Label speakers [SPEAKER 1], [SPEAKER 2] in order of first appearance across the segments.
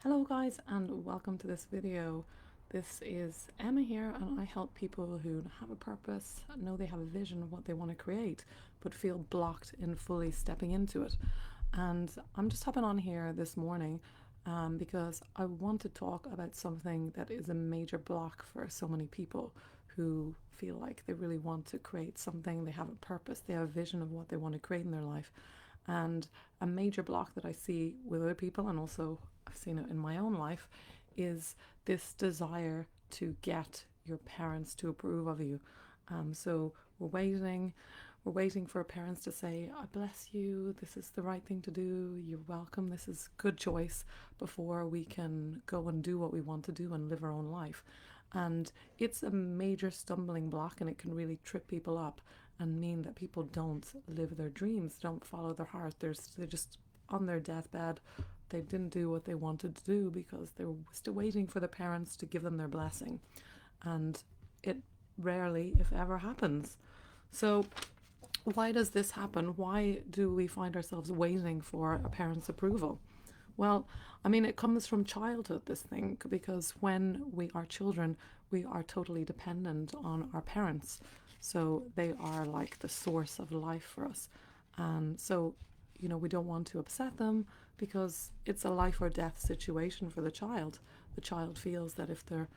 [SPEAKER 1] Hello guys and welcome to this video. This is Emma here and I help people who have a purpose, know they have a vision of what they want to create, but feel blocked in fully stepping into it. And I'm just hopping on here this morning because I want to talk about something that is a major block for so many people who feel like they really want to create something, they have a purpose, they have a vision of what they want to create in their life. And a major block that I see with other people, and also I've seen it in my own life, is this desire to get your parents to approve of you. So we're waiting for our parents to say, I bless you, this is the right thing to do, you're welcome, this is good choice, before we can go and do what we want to do and live our own life. And it's a major stumbling block and it can really trip people up and mean that people don't live their dreams, don't follow their heart. They're just on their deathbed. They didn't do what they wanted to do because they were still waiting for the parents to give them their blessing. And it rarely, if ever, happens. So why does this happen? Why do we find ourselves waiting for a parent's approval? Well, I mean, it comes from childhood, this thing, because when we are children, we are totally dependent on our parents. So they are like the source of life for us. And so, we don't want to upset them because it's a life or death situation for the child. The child feels that if they're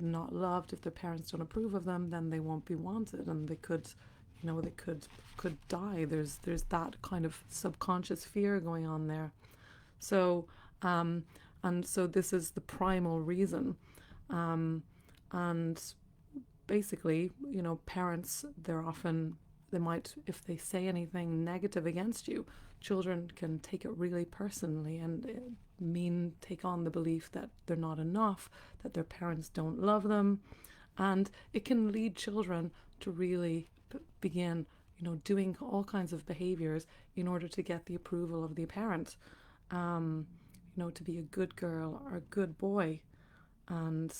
[SPEAKER 1] not loved, if their parents don't approve of them, then they won't be wanted and they could die. There's that kind of subconscious fear going on there. So, and so this is the primal reason. And basically, parents, they might, if they say anything negative against you, children can take it really personally and take on the belief that they're not enough, that their parents don't love them. And it can lead children to really begin, doing all kinds of behaviors in order to get the approval of the parent. To be a good girl or a good boy. And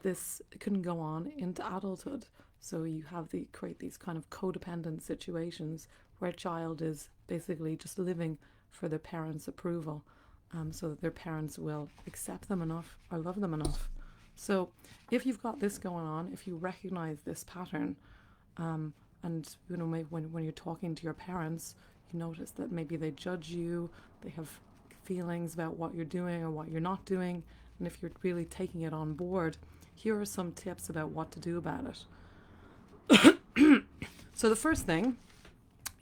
[SPEAKER 1] this can go on into adulthood. So you create these kind of codependent situations where a child is basically just living for their parents' approval, so that their parents will accept them enough or love them enough. So if you've got this going on, if you recognize this pattern, and maybe when you're talking to your parents, you notice that maybe they judge you, they have feelings about what you're doing or what you're not doing, and if you're really taking it on board, here are some tips about what to do about it. So the first thing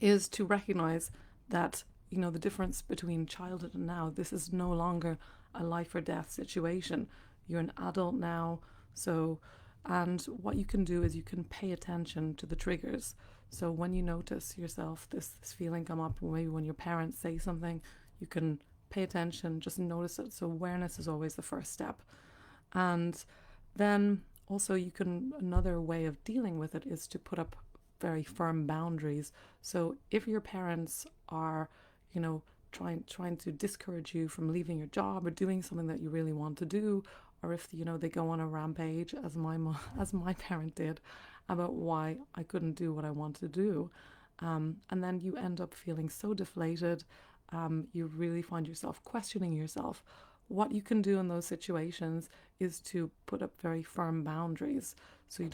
[SPEAKER 1] is to recognize that, the difference between childhood and now, this is no longer a life or death situation. You're an adult now. And what you can do is you can pay attention to the triggers. So when you notice yourself, this feeling come up, maybe when your parents say something, you can pay attention, just notice it. So awareness is always the first step. And then also another way of dealing with it is to put up very firm boundaries. So if your parents are, trying to discourage you from leaving your job or doing something that you really want to do, or if they go on a rampage, as my parent did, about why I couldn't do what I wanted to do, and then you end up feeling so deflated, you really find yourself questioning yourself. What you can do in those situations is to put up very firm boundaries. So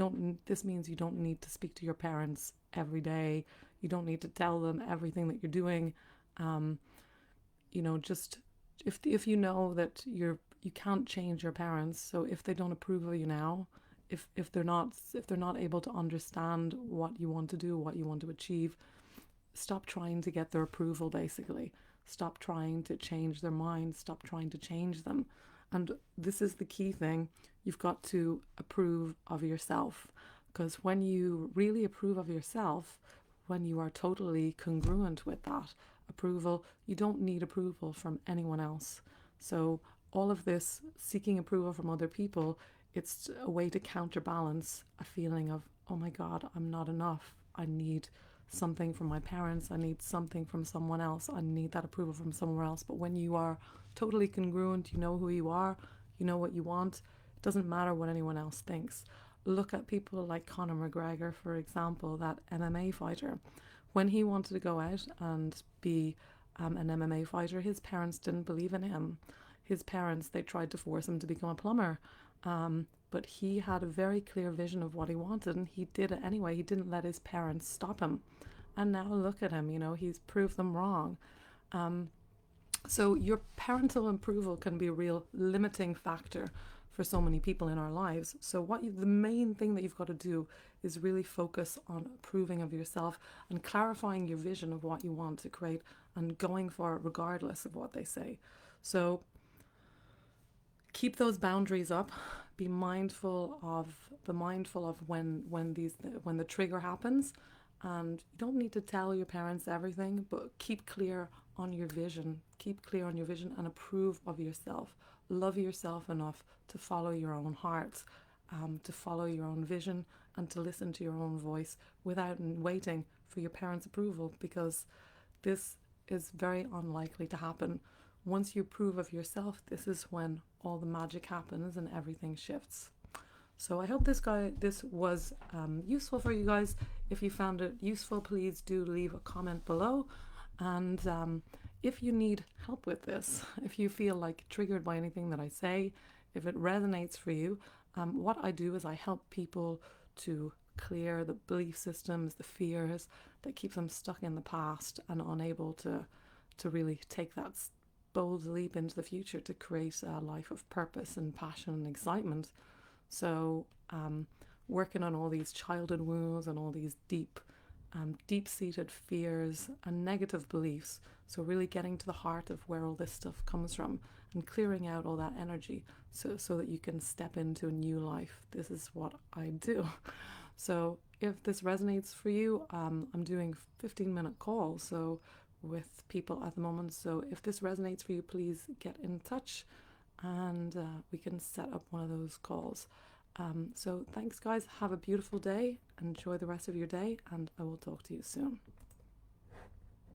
[SPEAKER 1] this means you don't need to speak to your parents every day. You don't need to tell them everything that you're doing. Just if you know that you can't change your parents, so if they don't approve of you now, if they're not able to understand what you want to do, what you want to achieve, stop trying to get their approval, basically. Stop trying to change their minds, stop trying to change them. And this is the key thing. You've got to approve of yourself, because when you really approve of yourself, when you are totally congruent with that approval, you don't need approval from anyone else. So all of this seeking approval from other people, it's a way to counterbalance a feeling of, oh my God, I'm not enough. I need something from my parents. I need something from someone else. I need that approval from somewhere else. But when you are totally congruent, you know who you are, you know what you want, it doesn't matter what anyone else thinks. Look at people like Conor McGregor, for example, that MMA fighter. When he wanted to go out and be an MMA fighter, his parents didn't believe in him. his parents, they tried to force him to become a plumber. But he had a very clear vision of what he wanted, and he did it anyway. He didn't let his parents stop him. And now look at him, he's proved them wrong. So your parental approval can be a real limiting factor for so many people in our lives. So the main thing that you've got to do is really focus on approving of yourself and clarifying your vision of what you want to create and going for it regardless of what they say. So keep those boundaries up. Be mindful of when the trigger happens, and you don't need to tell your parents everything, but keep clear on your vision. Keep clear on your vision and approve of yourself. Love yourself enough to follow your own heart, to follow your own vision, and to listen to your own voice without waiting for your parents' approval, because this is very unlikely to happen. Once you approve of yourself, this is when all the magic happens and everything shifts. So I hope this was useful for you guys. If you found it useful, please do leave a comment below. And if you need help with this, if you feel like triggered by anything that I say, if it resonates for you, what I do is I help people to clear the belief systems, the fears that keep them stuck in the past and unable to really take that bold leap into the future to create a life of purpose and passion and excitement. So working on all these childhood wounds and all these deep-seated fears and negative beliefs. So really getting to the heart of where all this stuff comes from and clearing out all that energy so that you can step into a new life. This is what I do. So if this resonates for you, I'm doing 15-minute calls with people at the moment. So if this resonates for you, please get in touch and we can set up one of those calls. So thanks, guys. Have a beautiful day. Enjoy the rest of your day, and I will talk to you soon.